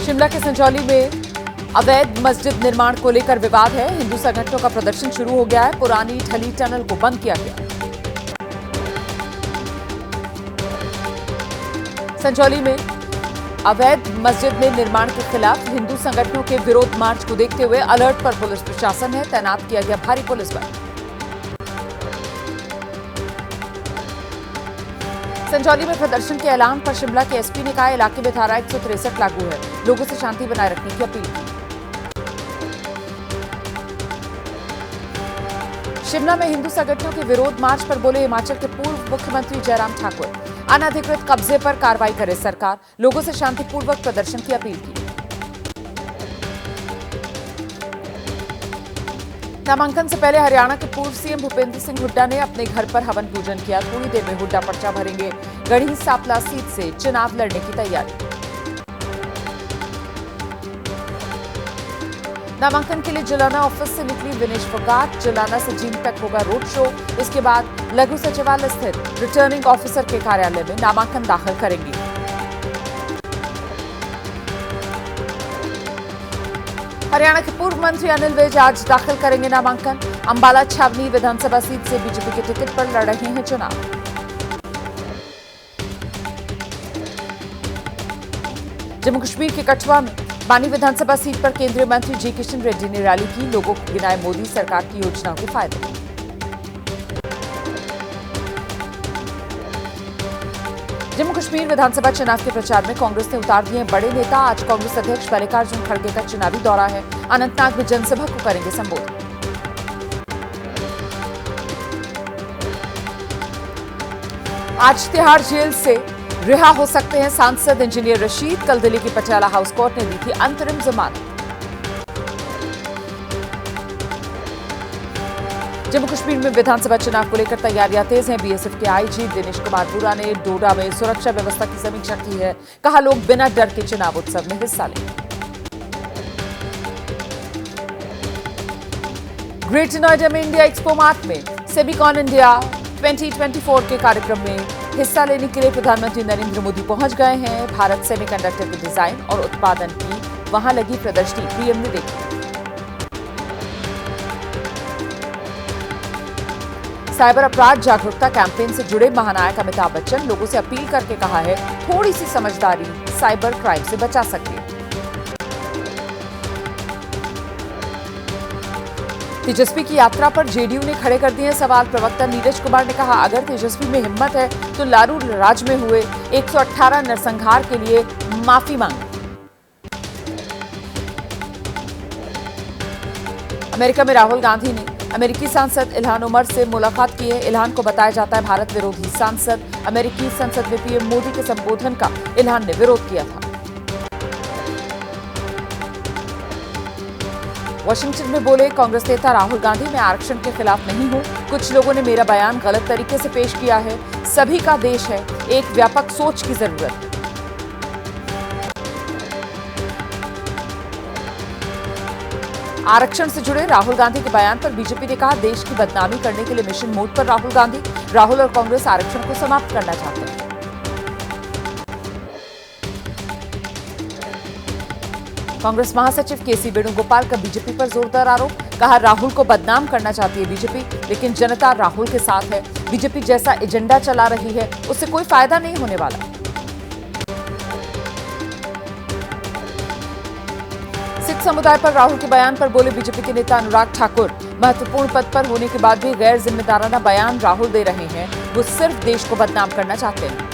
शिमला के संजौली में अवैध मस्जिद निर्माण को लेकर विवाद है। हिंदू संगठनों का प्रदर्शन शुरू हो गया है। पुरानी ढली टनल को बंद किया गया। संजौली में अवैध मस्जिद में निर्माण के खिलाफ हिंदू संगठनों के विरोध मार्च को देखते हुए अलर्ट पर पुलिस प्रशासन है। तैनात किया गया भारी पुलिस बल। संजौली में प्रदर्शन के ऐलान पर शिमला के एसपी ने कहा, इलाके में धारा 163 लागू है। लोगों से शांति बनाए रखने की अपील की। शिमला में हिंदू संगठनों के विरोध मार्च पर बोले हिमाचल के पूर्व मुख्यमंत्री जयराम ठाकुर, अनधिकृत कब्जे पर कार्रवाई करे सरकार। लोगों से शांतिपूर्वक प्रदर्शन की अपील की। नामांकन से पहले हरियाणा के पूर्व सीएम भूपेंद्र सिंह हुड्डा ने अपने घर पर हवन पूजन किया। थोड़ी देर में हुड्डा पर्चा भरेंगे। गढ़ी सांपला सीट से चुनाव लड़ने की तैयारी। नामांकन के लिए जुलाना ऑफिस से निकली विनेश फोगाट। जुलाना से जींद तक होगा रोड शो। इसके बाद लघु सचिवालय स्थित रिटर्निंग ऑफिसर के कार्यालय में नामांकन दाखिल करेंगी। हरियाणा के पूर्व मंत्री अनिल विज आज दाखिल करेंगे नामांकन। अंबाला छावनी विधानसभा सीट से बीजेपी के टिकट पर लड़ रहे हैं चुनाव। जम्मू कश्मीर के कठुआ में बानी विधानसभा सीट पर केंद्रीय मंत्री जी किशन रेड्डी ने रैली की। लोगों को गिनाए मोदी सरकार की योजनाओं के फायदे। जम्मू कश्मीर विधानसभा चुनाव के प्रचार में कांग्रेस ने उतार दिए बड़े नेता। आज कांग्रेस अध्यक्ष मल्लिकार्जुन खड़गे का चुनावी दौरा है। अनंतनाग में जनसभा को करेंगे संबोधित। आज तिहाड़ जेल से रिहा हो सकते हैं सांसद इंजीनियर रशीद। कल दिल्ली की पटियाला हाउस कोर्ट ने दी थी अंतरिम जमानत। जम्मू कश्मीर में विधानसभा चुनाव को लेकर तैयारियां तेज हैं। बीएसएफ के आईजी दिनेश कुमार बोरा ने डोडा में सुरक्षा व्यवस्था की समीक्षा की है। कहा, लोग बिना डर के चुनाव उत्सव में हिस्सा लें। ग्रेटर नोएडा में इंडिया एक्सपो मार्ट में सेमिकॉन इंडिया 2024 के कार्यक्रम में हिस्सा लेने के लिए प्रधानमंत्री नरेंद्र मोदी पहुंच गए हैं। भारत सेमीकंडक्टर के डिजाइन और उत्पादन की वहां लगी प्रदर्शनी पीएम ने देखी। साइबर अपराध जागरूकता कैंपेन से जुड़े महानायक अमिताभ बच्चन लोगों से अपील करके कहा है, थोड़ी सी समझदारी साइबर क्राइम से बचा सकती है। तेजस्वी की यात्रा पर जेडीयू ने खड़े कर दिए सवाल। प्रवक्ता नीरज कुमार ने कहा, अगर तेजस्वी में हिम्मत है तो लारू राज में हुए 118 नरसंहार के लिए माफी मांगे। अमेरिका में राहुल गांधी ने अमेरिकी सांसद इल्हान उमर से मुलाकात की है। इल्हान को बताया जाता है भारत विरोधी सांसद। अमेरिकी संसद में पीएम मोदी के संबोधन का इल्हान ने विरोध किया था। वाशिंगटन में बोले कांग्रेस नेता राहुल गांधी, मैं आरक्षण के खिलाफ नहीं हूं। कुछ लोगों ने मेरा बयान गलत तरीके से पेश किया है। सभी का देश है, एक व्यापक सोच की जरूरत है। आरक्षण से जुड़े राहुल गांधी के बयान पर बीजेपी ने कहा, देश की बदनामी करने के लिए मिशन मोड पर राहुल गांधी। राहुल और कांग्रेस आरक्षण को समाप्त करना चाहते हैं। कांग्रेस महासचिव केसी वेणुगोपाल का बीजेपी पर जोरदार आरोप। कहा, राहुल को बदनाम करना चाहती है बीजेपी, लेकिन जनता राहुल के साथ है। बीजेपी जैसा एजेंडा चला रही है, उससे कोई फायदा नहीं होने वाला। सिख समुदाय पर राहुल के बयान पर बोले बीजेपी के नेता अनुराग ठाकुर, महत्वपूर्ण पद पर होने के बाद भी गैर जिम्मेदाराना बयान राहुल दे रहे हैं। वो सिर्फ देश को बदनाम करना चाहते हैं।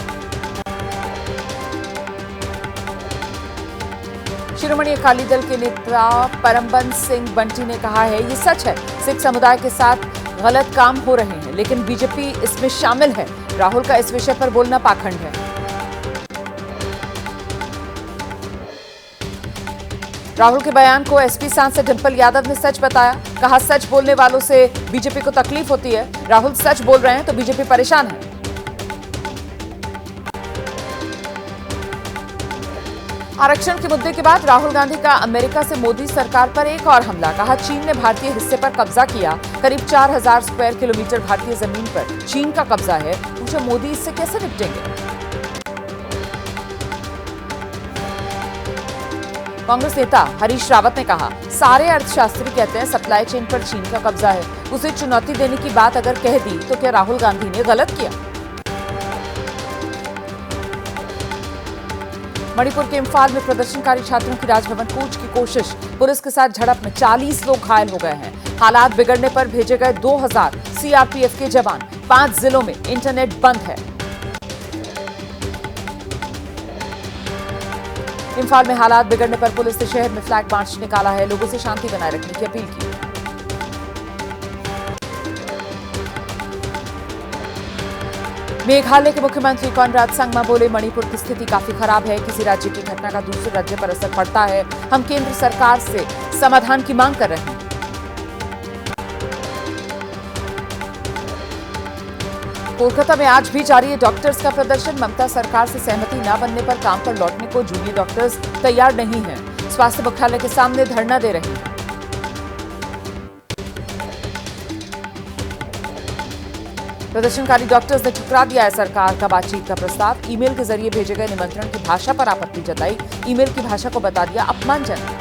शिरोमणि अकाली दल के नेता परमबंस सिंह बंटी ने कहा है, ये सच है सिख समुदाय के साथ गलत काम हो रहे हैं, लेकिन बीजेपी इसमें शामिल है। राहुल का इस विषय पर बोलना पाखंड है। राहुल के बयान को एसपी सांसद डिंपल यादव ने सच बताया। कहा, सच बोलने वालों से बीजेपी को तकलीफ होती है। राहुल सच बोल रहे हैं तो बीजेपी परेशान है। आरक्षण के मुद्दे के बाद राहुल गांधी का अमेरिका से मोदी सरकार पर एक और हमला। कहा, चीन ने भारतीय हिस्से पर कब्जा किया। करीब 4000 स्क्वायर किलोमीटर भारतीय जमीन पर चीन का कब्जा है। पूछा, मोदी इससे कैसे निपटेंगे? कांग्रेस नेता हरीश रावत ने कहा, सारे अर्थशास्त्री कहते हैं सप्लाई चेन पर चीन का कब्जा है। उसे चुनौती देने की बात अगर कह दी तो क्या राहुल गांधी ने गलत किया? मणिपुर के इम्फाल में प्रदर्शनकारी छात्रों की राजभवन कूच की कोशिश, पुलिस के साथ झड़प में 40 लोग घायल हो गए हैं। हालात बिगड़ने पर भेजे गए 2000 सीआरपीएफ के जवान। 5 जिलों में इंटरनेट बंद है। इम्फाल में हालात बिगड़ने पर पुलिस ने शहर में फ्लैग मार्च निकाला है, लोगों से शांति बनाए रखने की अपील की। मेघालय के मुख्यमंत्री कॉनराड संगमा बोले, मणिपुर की स्थिति काफी खराब है। किसी राज्य की घटना का दूसरे राज्य पर असर पड़ता है। हम केंद्र सरकार से समाधान की मांग कर रहे हैं। कोलकाता में आज भी जारी है डॉक्टर्स का प्रदर्शन। ममता सरकार से सहमति न बनने पर काम पर लौटने को जूनियर डॉक्टर्स तैयार नहीं हैं। स्वास्थ्य मुख्यालय के सामने धरना दे रहे हैं। प्रदर्शनकारी डॉक्टर्स ने ठुकरा दिया है सरकार का बातचीत का प्रस्ताव। ईमेल के जरिए भेजे गए निमंत्रण की भाषा पर आपत्ति जताई। ईमेल की भाषा को बता दिया अपमानजनक।